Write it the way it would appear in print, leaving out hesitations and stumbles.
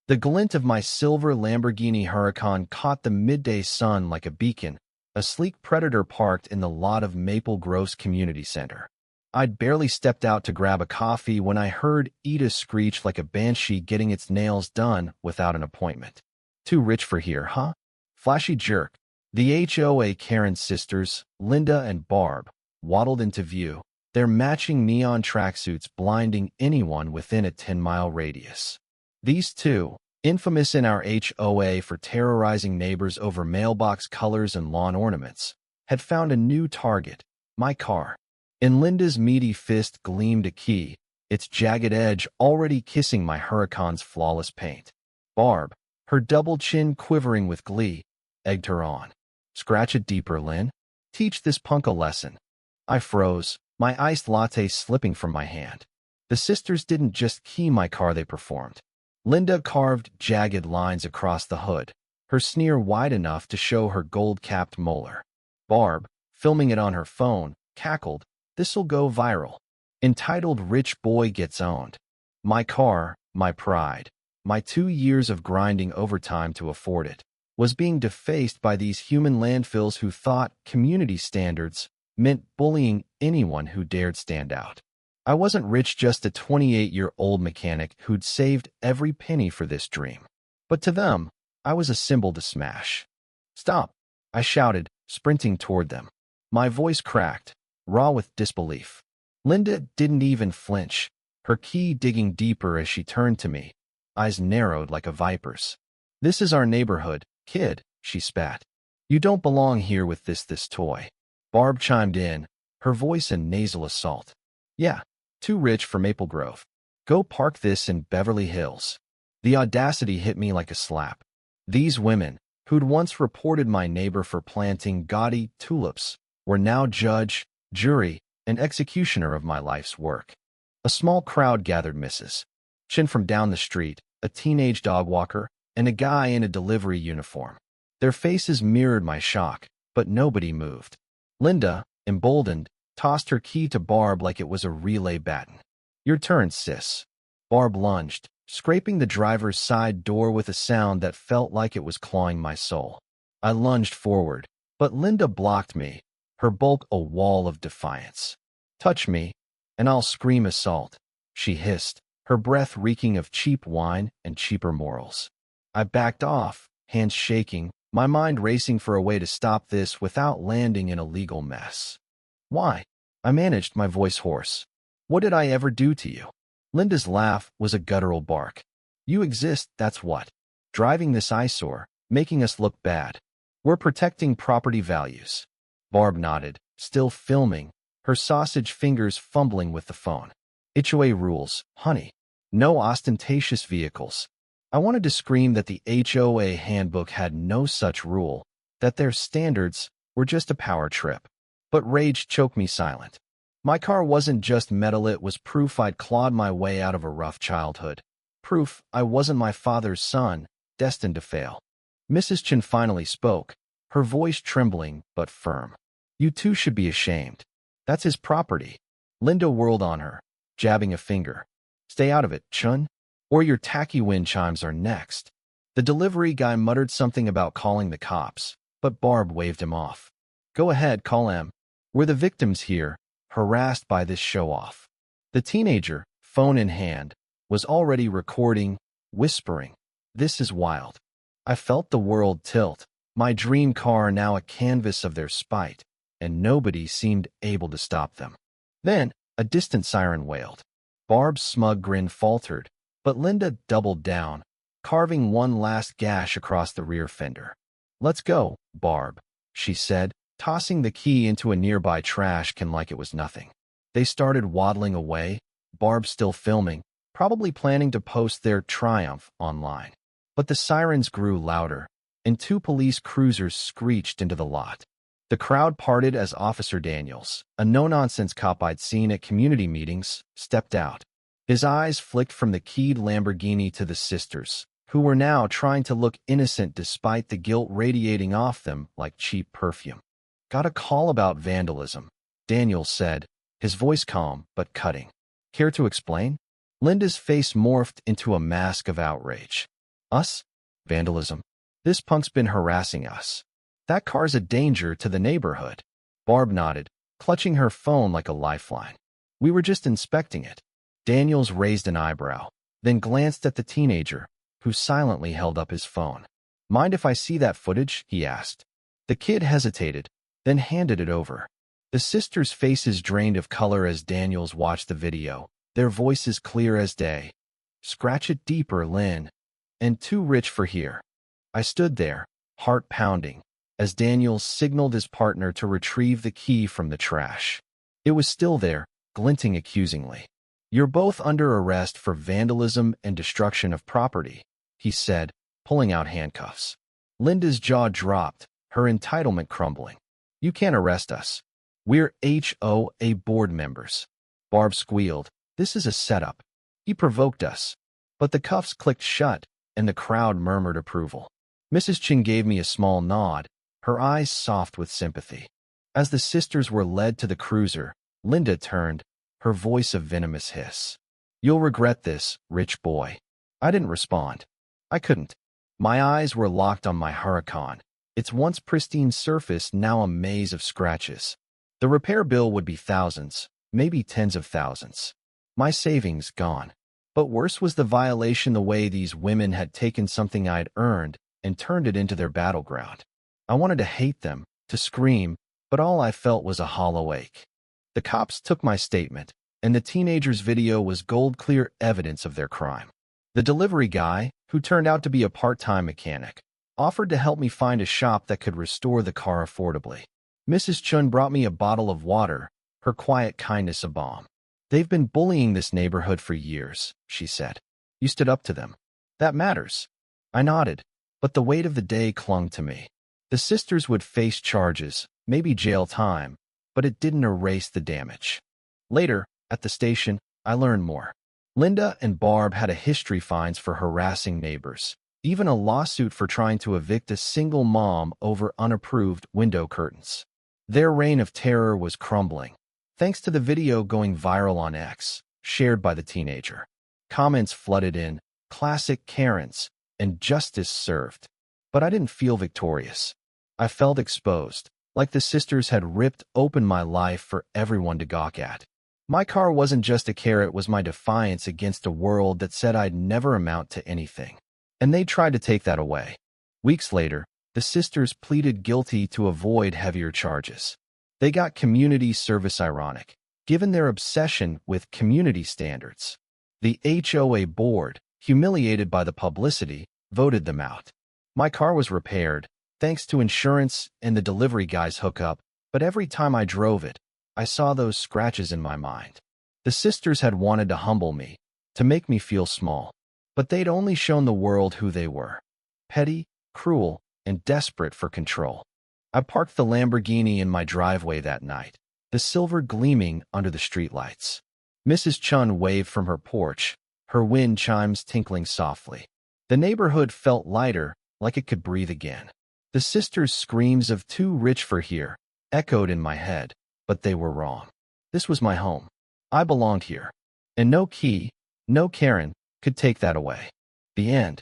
The glint of my silver Lamborghini Huracan caught the midday sun like a beacon, a sleek Predator parked in the lot of Maple Groves Community Center. I'd barely stepped out to grab a coffee when I heard Ida screech like a banshee getting its nails done without an appointment. Too rich for here, huh? Flashy jerk. The HOA Karen sisters, Linda and Barb, waddled into view, their matching neon tracksuits blinding anyone within a 10-mile radius. These two, infamous in our HOA for terrorizing neighbors over mailbox colors and lawn ornaments, had found a new target, my car. In Linda's meaty fist gleamed a key, its jagged edge already kissing my Huracan's flawless paint. Barb, her double chin quivering with glee, egged her on. Scratch it deeper, Lynn. Teach this punk a lesson. I froze, my iced latte slipping from my hand. The sisters didn't just key my car, they performed. Linda carved jagged lines across the hood, her sneer wide enough to show her gold-capped molar. Barb, filming it on her phone, cackled, "This'll go viral." Entitled Rich Boy Gets Owned. My car, my pride, my 2 years of grinding overtime to afford it, was being defaced by these human landfills who thought community standards meant bullying anyone who dared stand out. I wasn't rich, just a 28-year-old mechanic who'd saved every penny for this dream. But to them, I was a symbol to smash. "Stop!" I shouted, sprinting toward them. My voice cracked, raw with disbelief. Linda didn't even flinch, her key digging deeper as she turned to me, eyes narrowed like a viper's. "This is our neighborhood, kid," she spat. "You don't belong here with this toy." Barb chimed in, her voice a nasal assault. "Yeah, too rich for Maple Grove. Go park this in Beverly Hills." The audacity hit me like a slap. These women, who'd once reported my neighbor for planting gaudy tulips, were now judge, jury, and executioner of my life's work. A small crowd gathered, Mrs. Chin from down the street, a teenage dog walker, and a guy in a delivery uniform. Their faces mirrored my shock, but nobody moved. Linda, emboldened, tossed her key to Barb like it was a relay baton. "Your turn, sis." Barb lunged, scraping the driver's side door with a sound that felt like it was clawing my soul. I lunged forward, but Linda blocked me, her bulk a wall of defiance. "Touch me, and I'll scream assault," she hissed, her breath reeking of cheap wine and cheaper morals. I backed off, hands shaking, my mind racing for a way to stop this without landing in a legal mess. "Why?" I managed, my voice hoarse. "What did I ever do to you?" Linda's laugh was a guttural bark. "You exist, that's what. Driving this eyesore, making us look bad. We're protecting property values." Barb nodded, still filming, her sausage fingers fumbling with the phone. "HOA rules, honey. No ostentatious vehicles." I wanted to scream that the HOA handbook had no such rule, that their standards were just a power trip. But rage choked me silent. My car wasn't just metal, it was proof I'd clawed my way out of a rough childhood. Proof I wasn't my father's son, destined to fail. Mrs. Chin finally spoke, her voice trembling but firm. "You two should be ashamed. That's his property." Linda whirled on her, jabbing a finger. "Stay out of it, Chun, or your tacky wind chimes are next." The delivery guy muttered something about calling the cops, but Barb waved him off. "Go ahead, call them. We're the victims here, harassed by this show-off." The teenager, phone in hand, was already recording, whispering, "This is wild." I felt the world tilt, my dream car now a canvas of their spite, and nobody seemed able to stop them. Then, a distant siren wailed. Barb's smug grin faltered, but Linda doubled down, carving one last gash across the rear fender. "Let's go, Barb," she said, tossing the key into a nearby trash can like it was nothing. They started waddling away, Barb still filming, probably planning to post their triumph online. But the sirens grew louder, and 2 police cruisers screeched into the lot. The crowd parted as Officer Daniels, a no-nonsense cop I'd seen at community meetings, stepped out. His eyes flicked from the keyed Lamborghini to the sisters, who were now trying to look innocent despite the guilt radiating off them like cheap perfume. "Got a call about vandalism," Daniels said, his voice calm but cutting. "Care to explain?" Linda's face morphed into a mask of outrage. Us? Vandalism. This punk's been harassing us. That car's a danger to the neighborhood. Barb nodded, clutching her phone like a lifeline. We were just inspecting it. Daniels raised an eyebrow, then glanced at the teenager, who silently held up his phone. Mind if I see that footage? He asked. The kid hesitated, then handed it over. The sisters' faces drained of color as Daniels watched the video, their voices clear as day. Scratch it deeper, Lynn. And too rich for here. I stood there, heart pounding, as Daniels signaled his partner to retrieve the key from the trash. It was still there, glinting accusingly. You're both under arrest for vandalism and destruction of property, he said, pulling out handcuffs. Linda's jaw dropped, her entitlement crumbling. You can't arrest us. We're HOA board members. Barb squealed. This is a setup. He provoked us. But the cuffs clicked shut, and the crowd murmured approval. Mrs. Chin gave me a small nod, her eyes soft with sympathy. As the sisters were led to the cruiser, Linda turned, her voice a venomous hiss. You'll regret this, rich boy. I didn't respond. I couldn't. My eyes were locked on my Huracan, its once pristine surface now a maze of scratches. The repair bill would be thousands, maybe tens of thousands. My savings gone. But worse was the violation, the way these women had taken something I'd earned and turned it into their battleground. I wanted to hate them, to scream, but all I felt was a hollow ache. The cops took my statement, and the teenager's video was gold-clear evidence of their crime. The delivery guy, who turned out to be a part-time mechanic, offered to help me find a shop that could restore the car affordably. Mrs. Chun brought me a bottle of water, her quiet kindness a balm. They've been bullying this neighborhood for years, she said. You stood up to them. That matters. I nodded, but the weight of the day clung to me. The sisters would face charges, maybe jail time, but it didn't erase the damage. Later, at the station, I learned more. Linda and Barb had a history, fines for harassing neighbors, even a lawsuit for trying to evict a single mom over unapproved window curtains. Their reign of terror was crumbling, thanks to the video going viral on X, shared by the teenager. Comments flooded in, classic Karens, and justice served. But I didn't feel victorious. I felt exposed, like the sisters had ripped open my life for everyone to gawk at. My car wasn't just a car, it was my defiance against a world that said I'd never amount to anything. And they tried to take that away. Weeks later, the sisters pleaded guilty to avoid heavier charges. They got community service, ironic, given their obsession with community standards. The HOA board, humiliated by the publicity, voted them out. My car was repaired, thanks to insurance and the delivery guy's hookup, but every time I drove it, I saw those scratches in my mind. The sisters had wanted to humble me, to make me feel small, but they'd only shown the world who they were. Petty, cruel, and desperate for control. I parked the Lamborghini in my driveway that night, the silver gleaming under the streetlights. Mrs. Chun waved from her porch, her wind chimes tinkling softly. The neighborhood felt lighter, like it could breathe again. The sisters' screams of "too rich for here" echoed in my head, but they were wrong. This was my home. I belonged here. And no key, no Karen, could take that away. The end.